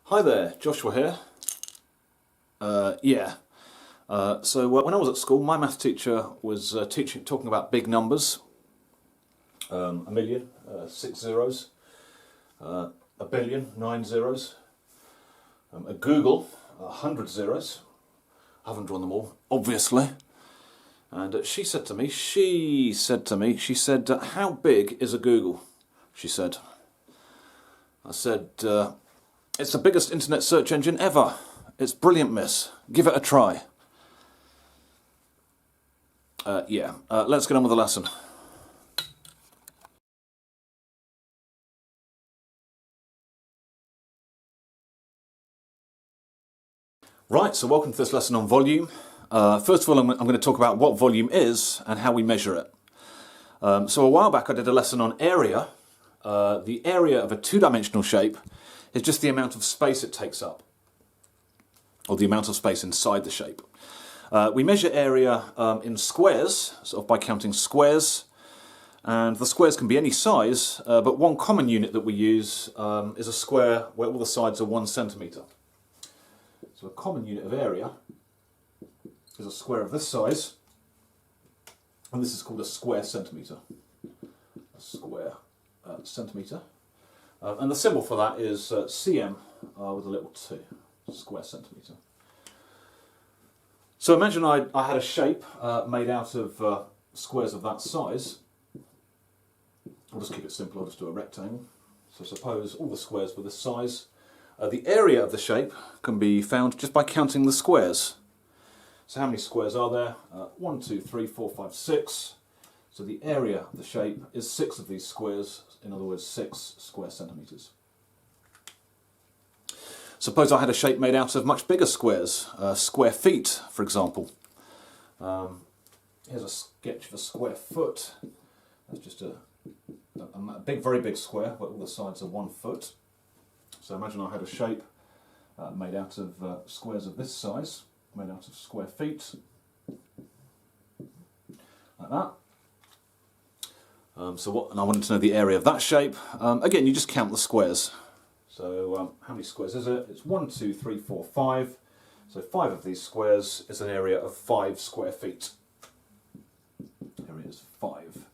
Hi there, Joshua here. So when I was at school, my math teacher was talking about big numbers. A million, 6 zeros. A billion, 9 zeros. A Google, 100 zeros. I haven't drawn them all, obviously. And she said, how big is a Google? She said. I said, it's the biggest internet search engine ever. It's brilliant, miss. Give it a try. Let's get on with the lesson. Right, so welcome to this lesson on volume. First of all, I'm going to talk about what volume is and how we measure it. So a while back I did a lesson on area. The area of a two-dimensional shape is just the amount of space it takes up, or the amount of space inside the shape. We measure area in squares, sort of by counting squares, and the squares can be any size, but one common unit that we use is a square where all the sides are 1 centimetre. So a common unit of area is a square of this size, and this is called a square centimetre. A square centimetre. And the symbol for that is cm with a little 2, square centimetre. So imagine I had a shape made out of squares of that size. I'll just keep it simple, I'll just do a rectangle. So suppose all the squares were this size. The area of the shape can be found just by counting the squares. So how many squares are there? 1, 2, 3, 4, 5, 6. So the area of the shape is 6 of these squares, in other words 6 square centimetres. Suppose I had a shape made out of much bigger squares, square feet for example. Here's a sketch of a square foot. That's just a very big square where all the sides are 1 foot. So imagine I had a shape made out of squares of this size, made out of square feet, like that. And I wanted to know the area of that shape. Again, you just count the squares. So how many squares is it? It's 1, 2, 3, 4, 5. So 5 of these squares is an area of 5 square feet. Area is 5.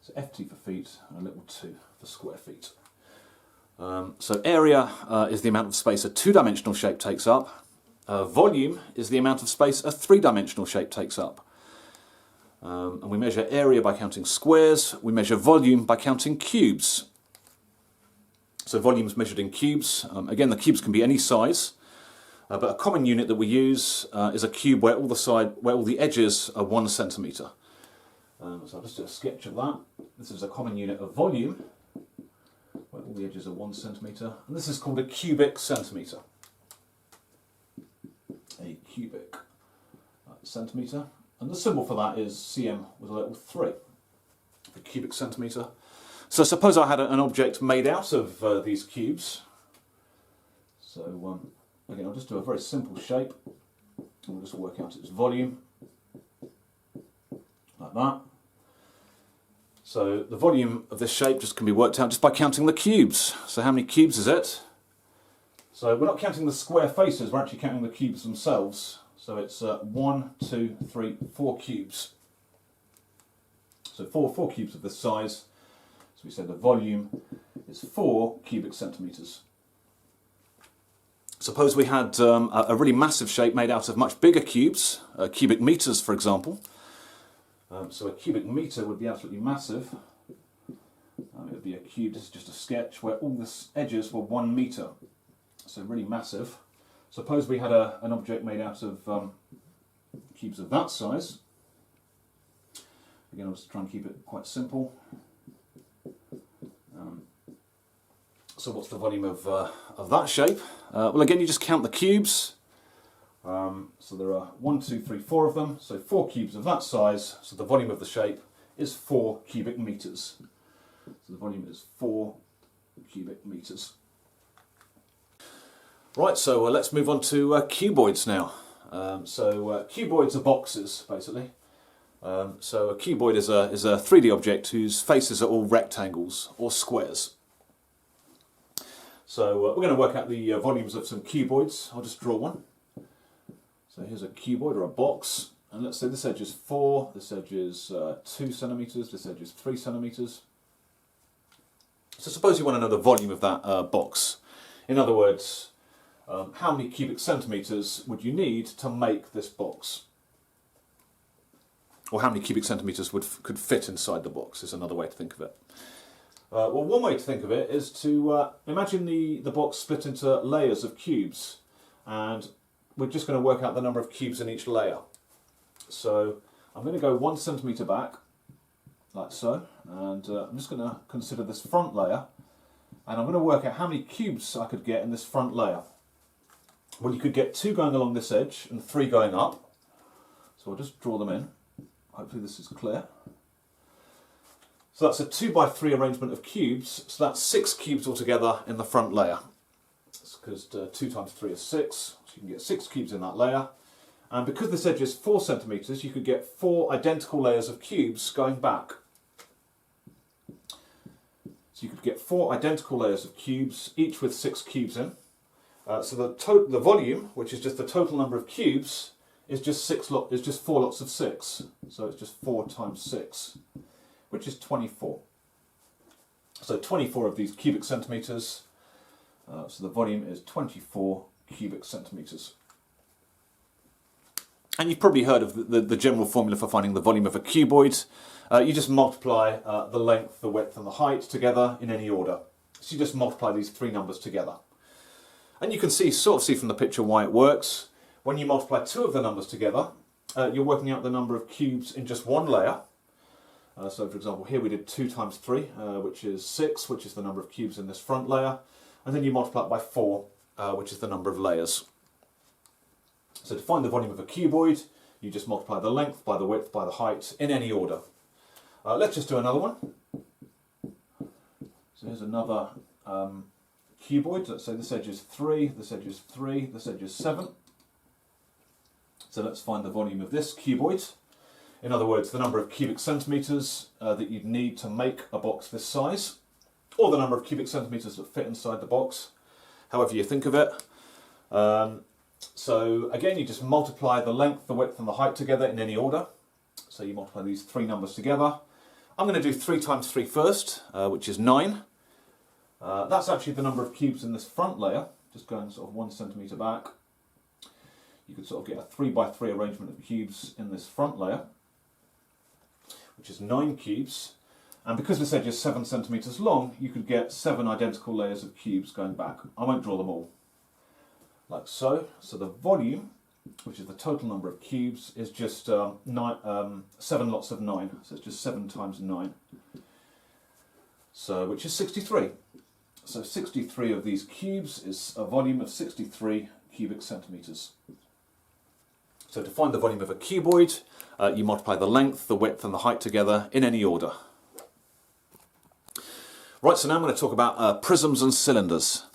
So ft for feet and a little 2 for square feet. So area is the amount of space a two-dimensional shape takes up. Volume is the amount of space a three-dimensional shape takes up. And we measure area by counting squares. We measure volume by counting cubes. So volume is measured in cubes. Again, the cubes can be any size, but a common unit that we use is a cube where all the edges are 1 centimetre. So I'll just do a sketch of that. This is a common unit of volume, where all the edges are 1 centimetre, and this is called a cubic centimetre. A cubic centimetre, and the symbol for that is cm with a little 3, the cubic centimetre. So suppose I had an object made out of these cubes. So again, I'll just do a very simple shape, and we'll just work out its volume, like that. So the volume of this shape just can be worked out just by counting the cubes. So how many cubes is it? So we're not counting the square faces, we're actually counting the cubes themselves. So it's 1, 2, 3, 4 cubes. So four cubes of this size. So we say the volume is 4 cubic centimetres. Suppose we had a really massive shape made out of much bigger cubes, cubic metres for example. So a cubic metre would be absolutely massive. It would be a cube, this is just a sketch, where all the edges were 1 metre. So really massive. Suppose we had an object made out of cubes of that size. Again, I'll just try and keep it quite simple. So what's the volume of that shape? Well, again, you just count the cubes. So there are 1, 2, 3, 4 of them, so 4 cubes of that size, so the volume of the shape is 4 cubic metres. So the volume is 4 cubic metres. Right, so let's move on to cuboids now. Cuboids are boxes, basically. So a cuboid is a 3D object whose faces are all rectangles or squares. So we're going to work out the volumes of some cuboids. I'll just draw one. So here's a cuboid or a box, and let's say this edge is 4, this edge is 2 centimetres, this edge is 3 centimetres. So suppose you want to know the volume of that box. In other words, how many cubic centimetres would you need to make this box? Or how many cubic centimetres could fit inside the box is another way to think of it. Well, one way to think of it is to imagine the box split into layers of cubes, and we're just going to work out the number of cubes in each layer. So I'm going to go 1 centimetre back, like so, and I'm just going to consider this front layer, and I'm going to work out how many cubes I could get in this front layer. Well, you could get 2 going along this edge and 3 going up, so I'll just draw them in. Hopefully this is clear. So that's a 2 by 3 arrangement of cubes, so that's 6 cubes altogether in the front layer. That's because 2 times 3 is 6, so you can get 6 cubes in that layer. And because this edge is 4 centimetres, you could get 4 identical layers of cubes going back. So you could get 4 identical layers of cubes, each with 6 cubes in. So the volume, which is just the total number of cubes, is just 4 lots of 6. So it's just 4 times 6, which is 24. So 24 of these cubic centimetres. So the volume is 24 cubic centimetres. And you've probably heard of the general formula for finding the volume of a cuboid. You just multiply the length, the width and the height together in any order. So you just multiply these 3 numbers together. And you can sort of see from the picture why it works. When you multiply 2 of the numbers together, you're working out the number of cubes in just one layer. So for example, here we did 2 times 3, which is 6, which is the number of cubes in this front layer. And then you multiply it by 4, which is the number of layers. So to find the volume of a cuboid, you just multiply the length by the width by the height in any order. Let's just do another one. So here's another cuboid. Let's say this edge is 3, this edge is 3, this edge is 7. So let's find the volume of this cuboid. In other words, the number of cubic centimetres that you'd need to make a box this size, or the number of cubic centimetres that fit inside the box, however you think of it. So again, you just multiply the length, the width and the height together in any order. So you multiply these 3 numbers together. I'm going to do 3 times 3 first, which is 9. That's actually the number of cubes in this front layer, just going sort of 1 centimetre back. You could sort of get a 3 by 3 arrangement of cubes in this front layer, which is 9 cubes. And because this edge is 7 centimetres long, you could get 7 identical layers of cubes going back. I won't draw them all. Like so. So the volume, which is the total number of cubes, is just 7 lots of 9. So it's just 7 times 9. So, which is 63. So 63 of these cubes is a volume of 63 cubic centimetres. So to find the volume of a cuboid, you multiply the length, the width and the height together in any order. Right, so now I'm going to talk about prisms and cylinders.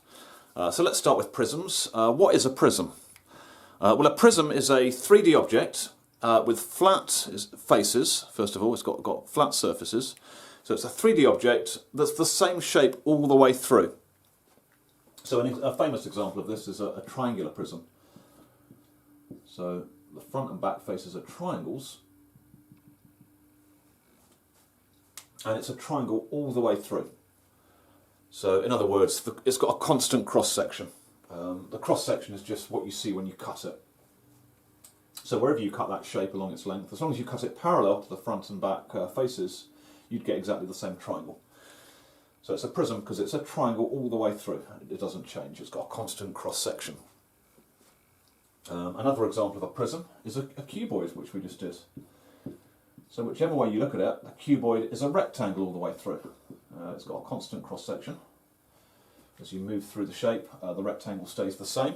So let's start with prisms. What is a prism? Well, a prism is a 3D object with flat faces. First of all, it's got flat surfaces. So it's a 3D object that's the same shape all the way through. So a famous example of this is a triangular prism. So the front and back faces are triangles, and it's a triangle all the way through. So in other words, it's got a constant cross-section. The cross-section is just what you see when you cut it. So wherever you cut that shape along its length, as long as you cut it parallel to the front and back faces, you'd get exactly the same triangle. So it's a prism because it's a triangle all the way through. It doesn't change, it's got a constant cross-section. Another example of a prism is a cuboid, which we just did. So whichever way you look at it, a cuboid is a rectangle all the way through. It's got a constant cross-section. As you move through the shape, the rectangle stays the same.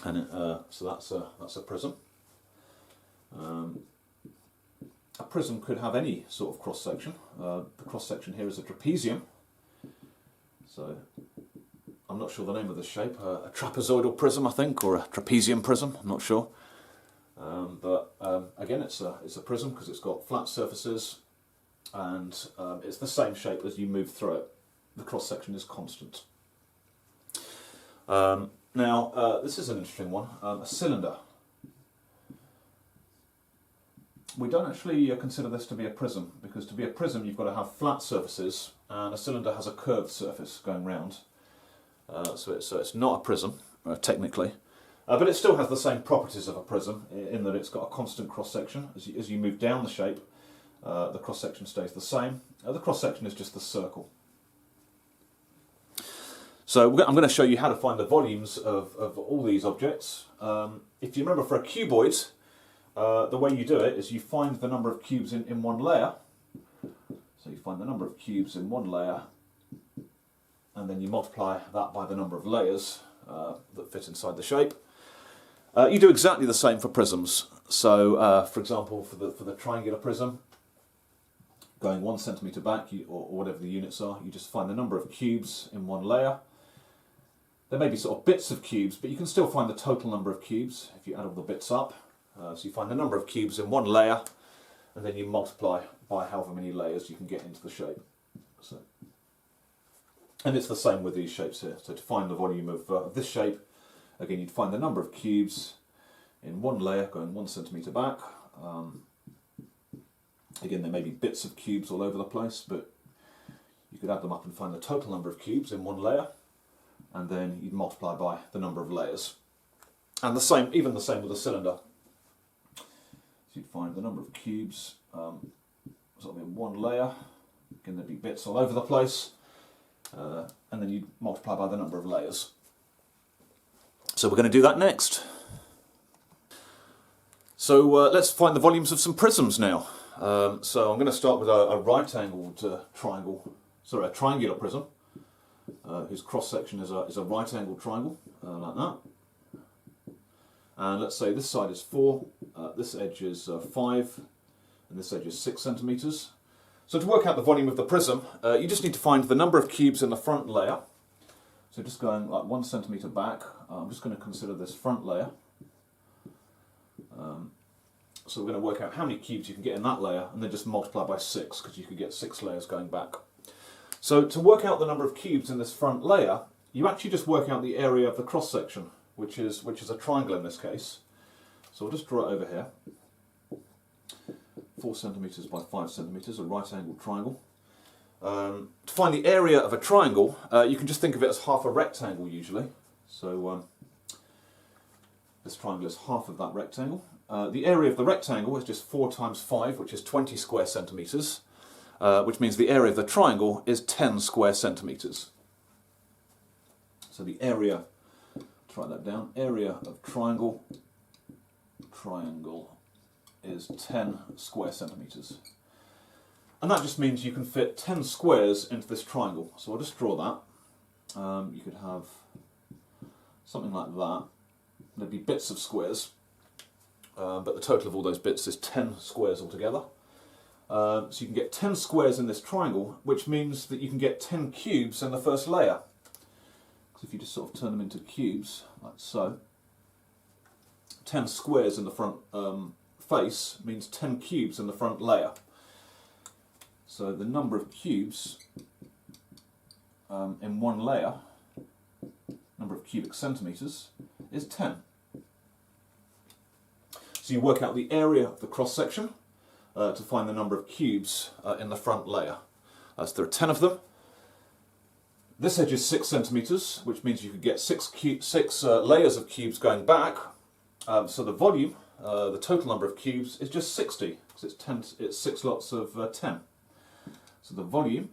And so that's a prism. A prism could have any sort of cross-section. The cross-section here is a trapezium. So I'm not sure the name of this shape, a trapezoidal prism I think, or a trapezium prism, I'm not sure. But again, it's a prism because it's got flat surfaces and it's the same shape as you move through it. The cross-section is constant. Now, this is an interesting one, a cylinder. We don't actually consider this to be a prism, because to be a prism you've got to have flat surfaces, and a cylinder has a curved surface going round. So it's not a prism, technically. But it still has the same properties of a prism, in that it's got a constant cross-section. As you move down the shape, the cross-section stays the same. The cross-section is just the circle. So I'm going to show you how to find the volumes of all these objects. If you remember, for a cuboid, the way you do it is you find the number of cubes in one layer. So you find the number of cubes in one layer, and then you multiply that by the number of layers that fit inside the shape. You do exactly the same for prisms. So, for example, for the triangular prism, going 1 centimetre back, or whatever the units are, you just find the number of cubes in one layer. There may be sort of bits of cubes, but you can still find the total number of cubes if you add all the bits up. So you find the number of cubes in one layer, and then you multiply by however many layers you can get into the shape. And it's the same with these shapes here. So to find the volume of this shape, again, you'd find the number of cubes in one layer going 1 centimetre back. Again, there may be bits of cubes all over the place, but you could add them up and find the total number of cubes in one layer, and then you'd multiply by the number of layers. And even the same with a cylinder. So you'd find the number of cubes sort of in one layer. Again, there'd be bits all over the place, and then you'd multiply by the number of layers. So we're going to do that next. So let's find the volumes of some prisms now. So I'm going to start with a right-angled a triangular prism, whose cross-section is a right-angled triangle, like that. And let's say this side is 4, this edge is 5, and this edge is 6 centimetres. So to work out the volume of the prism, you just need to find the number of cubes in the front layer. So just going like 1 centimetre back, I'm just going to consider this front layer. So we're going to work out how many cubes you can get in that layer, and then just multiply by 6, because you could get 6 layers going back. So to work out the number of cubes in this front layer, you actually just work out the area of the cross-section, which is a triangle in this case. So I'll just draw it over here. 4 centimetres by 5 centimetres, a right-angled triangle. To find the area of a triangle, you can just think of it as half a rectangle usually. So this triangle is half of that rectangle. The area of the rectangle is just 4 times 5, which is 20 square centimetres, which means the area of the triangle is 10 square centimetres. So the area, let's write that down, area of triangle is 10 square centimetres. And that just means you can fit 10 squares into this triangle. So I'll just draw that. You could have something like that. There'd be bits of squares, but the total of all those bits is 10 squares altogether. So you can get 10 squares in this triangle, which means that you can get 10 cubes in the first layer. So if you just sort of turn them into cubes, like so, 10 squares in the front face means 10 cubes in the front layer. So the number of cubes in one layer, number of cubic centimetres, is 10. So you work out the area of the cross-section to find the number of cubes in the front layer. So there are 10 of them. This edge is 6 centimetres, which means you could get 6 layers of cubes going back. So the volume, the total number of cubes, is just 60, because it's 6 lots of 10. So the volume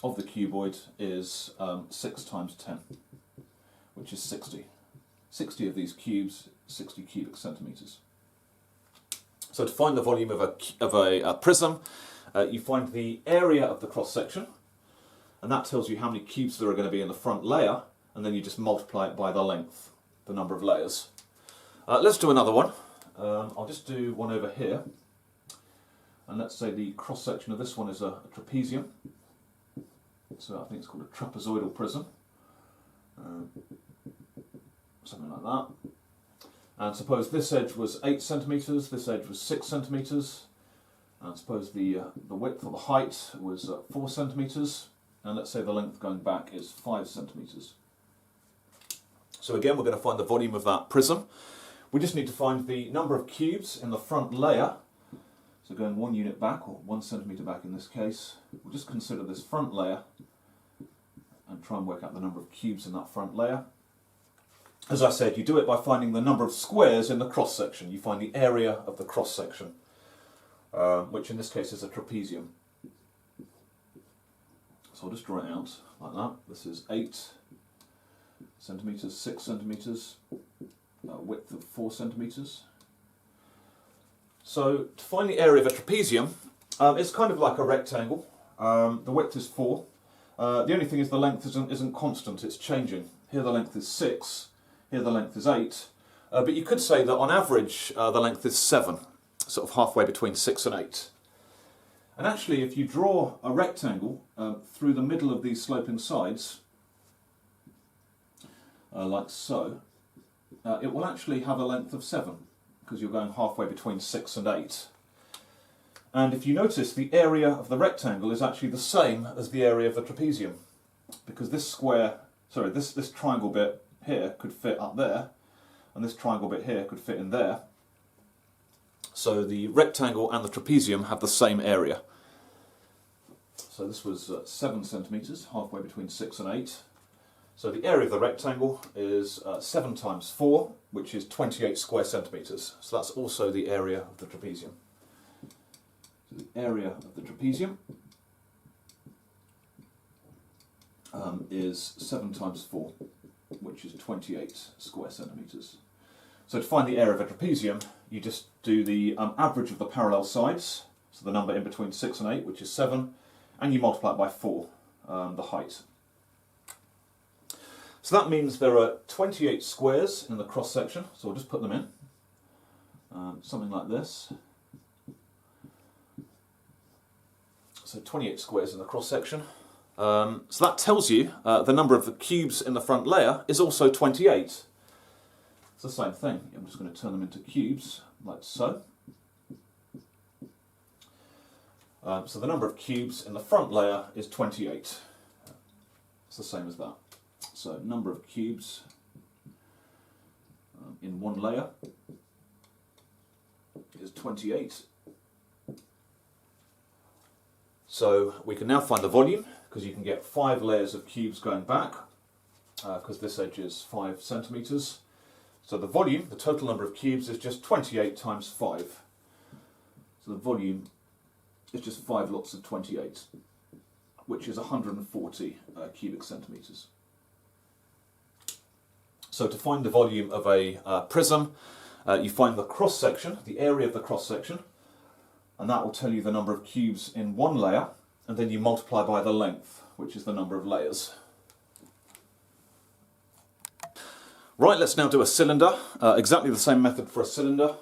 of the cuboid is 6 times 10, which is 60. 60 of these cubes, 60 cubic centimetres. So to find the volume of a prism, you find the area of the cross-section, and that tells you how many cubes there are going to be in the front layer, and then you just multiply it by the length, the number of layers. Let's do another one. I'll just do one over here. And let's say the cross-section of this one is a trapezium. So I think it's called a trapezoidal prism. Something like that. And suppose this edge was 8 centimetres, this edge was 6 centimetres. And suppose the width or the height was 4 centimetres. And let's say the length going back is 5 centimetres. So again, we're going to find the volume of that prism. We just need to find the number of cubes in the front layer. So going 1 unit back, or 1 centimetre back in this case, we'll just consider this front layer and try and work out the number of cubes in that front layer. As I said, you do it by finding the number of squares in the cross-section. You find the area of the cross-section, which in this case is a trapezium. So I'll just draw it out like that. This is 8 centimetres, 6 centimetres, width of 4 centimetres. So to find the area of a trapezium, it's kind of like a rectangle. The width is 4. The only thing is the length isn't constant, it's changing. Here the length is 6, here the length is 8. But you could say that on average the length is 7, sort of halfway between 6 and 8. And actually, if you draw a rectangle through the middle of these sloping sides, like so, it will actually have a length of 7, because you're going halfway between 6 and 8. And if you notice, the area of the rectangle is actually the same as the area of the trapezium, because this this triangle bit here could fit up there, and this triangle bit here could fit in there. So the rectangle and the trapezium have the same area. So this was 7 centimetres, halfway between 6 and 8. So the area of the rectangle is 7 times 4, which is 28 square centimetres. So that's also the area of the trapezium. So the area of the trapezium is 7 times 4, which is 28 square centimetres. So to find the area of a trapezium, you just do the average of the parallel sides, so the number in between 6 and 8, which is 7, and you multiply it by 4, the height. So that means there are 28 squares in the cross-section, so I'll just put them in, something like this. So 28 squares in the cross-section. So that tells you the number of the cubes in the front layer is also 28. It's the same thing. I'm just going to turn them into cubes, like so. So the number of cubes in the front layer is 28. It's the same as that. So number of cubes in one layer is 28. So we can now find the volume, because you can get 5 layers of cubes going back, because this edge is 5 centimetres. So the volume, the total number of cubes, is just 28 times 5. So the volume is just 5 lots of 28, which is 140 cubic centimetres. So to find the volume of a prism, you find the cross-section, the area of the cross-section, and that will tell you the number of cubes in one layer, and then you multiply by the length, which is the number of layers. Right, let's now do a cylinder. Exactly the same method for a cylinder.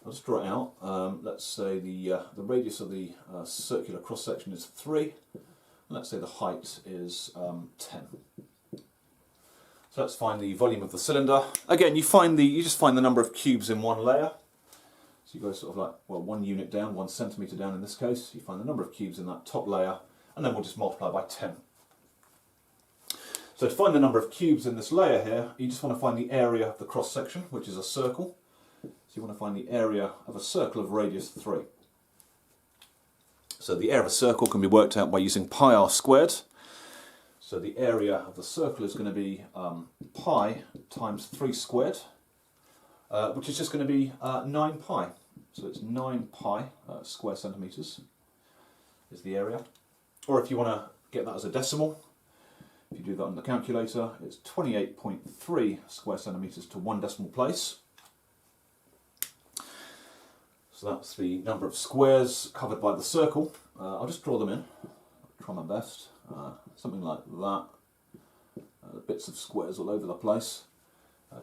I'll just draw it out. Let's say the radius of the circular cross-section is 3. Let's say the height is 10. So let's find the volume of the cylinder. Again, you just find the number of cubes in one layer. So you go sort of like, well, 1 unit down, 1 centimetre down in this case. You find the number of cubes in that top layer, and then we'll just multiply by 10. So to find the number of cubes in this layer here, you just want to find the area of the cross-section, which is a circle. So you want to find the area of a circle of radius 3. So the area of a circle can be worked out by using pi r squared. So the area of the circle is going to be pi times 3 squared, which is just going to be 9 pi. So it's 9 pi square centimetres is the area. Or if you want to get that as a decimal, if you do that on the calculator, it's 28.3 square centimetres to 1 decimal place. So that's the number of squares covered by the circle. I'll just draw them in, try my best. Something like that. Bits of squares all over the place.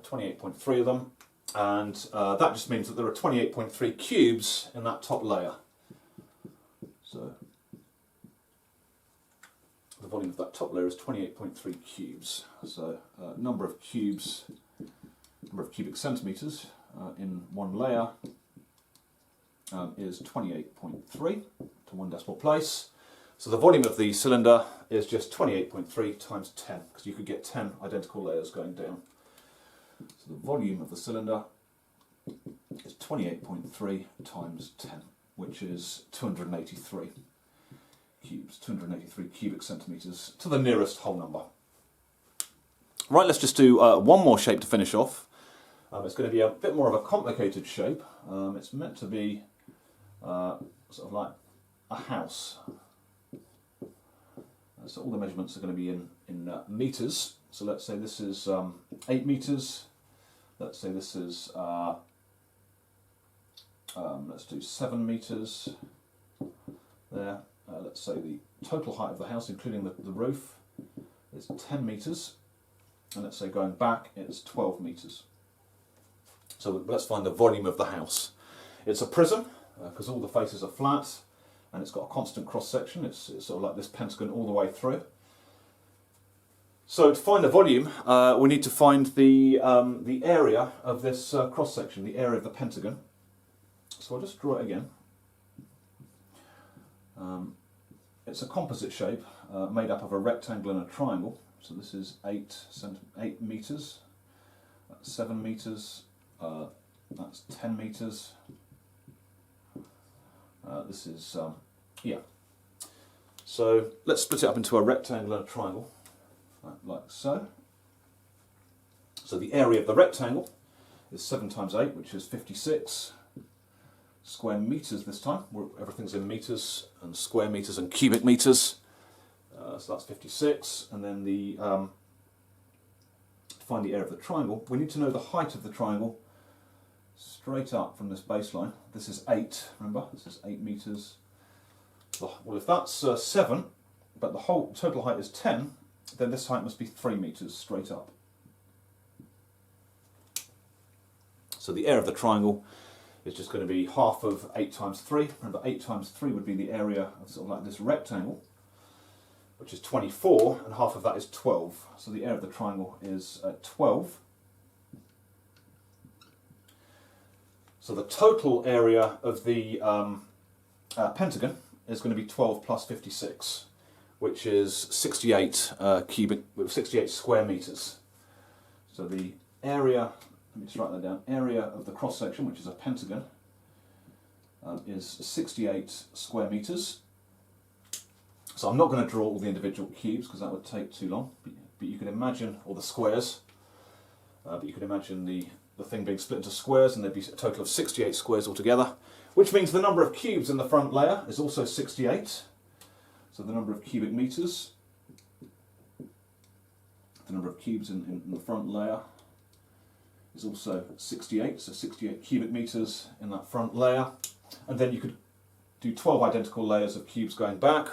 28.3 of them. And that just means that there are 28.3 cubes in that top layer. So the volume of that top layer is 28.3 cubes. So number of cubes, number of cubic centimetres in one layer is 28.3 to 1 decimal place. So the volume of the cylinder is just 28.3 times 10, because you could get 10 identical layers going down. So the volume of the cylinder is 28.3 times 10, which is 283 cubes, 283 cubic centimetres to the nearest whole number. Right, let's just do one more shape to finish off. It's going to be a bit more of a complicated shape. It's meant to be sort of like a house. So all the measurements are going to be in metres. So let's say this is 8 metres. Let's say this is, let's do 7 metres there. Let's say the total height of the house, including the roof, is 10 metres. And let's say going back, it's 12 metres. So let's find the volume of the house. It's a prism, because all the faces are flat, and it's got a constant cross-section. It's sort of like this pentagon all the way through. So to find the volume, we need to find the area of this cross-section, the area of the pentagon. So I'll just draw it again. It's a composite shape made up of a rectangle and a triangle. So this is 8 metres, that's 7 metres, that's 10 metres. This is, yeah. So let's split it up into a rectangle and a triangle, like so. So the area of the rectangle is 7 times 8, which is 56 square metres this time. Everything's in metres and square metres and cubic metres. So that's 56, and then to find the area of the triangle, we need to know the height of the triangle straight up from this baseline. This is 8, remember, this is 8 metres. Well, if that's 7, but the whole total height is 10, then this height must be 3 metres straight up. So the area of the triangle is just going to be half of 8 times 3. Remember, 8 times 3 would be the area of sort of like this rectangle, which is 24, and half of that is 12. So the area of the triangle is 12. So the total area of the pentagon is going to be 12 plus 56, which is 68 68 square metres. So the area, let me just write that down, area of the cross section, which is a pentagon, is 68 square metres. So I'm not going to draw all the individual cubes because that would take too long, but you can imagine, or the squares, but you can imagine the thing being split into squares, and there'd be a total of 68 squares altogether, which means the number of cubes in the front layer is also 68. So the number of cubic metres, the number of cubes in the front layer is also 68, so 68 cubic metres in that front layer. And then you could do 12 identical layers of cubes going back.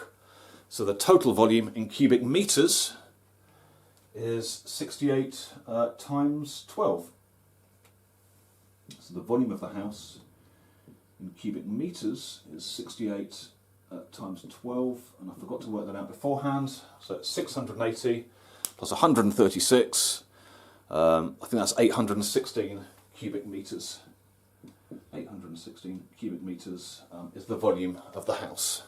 So the total volume in cubic metres is 68 times 12. So the volume of the house in cubic metres is 68 times 12, and I forgot to work that out beforehand. So it's 680 plus 136. I think that's 816 cubic metres. 816 cubic metres is the volume of the house.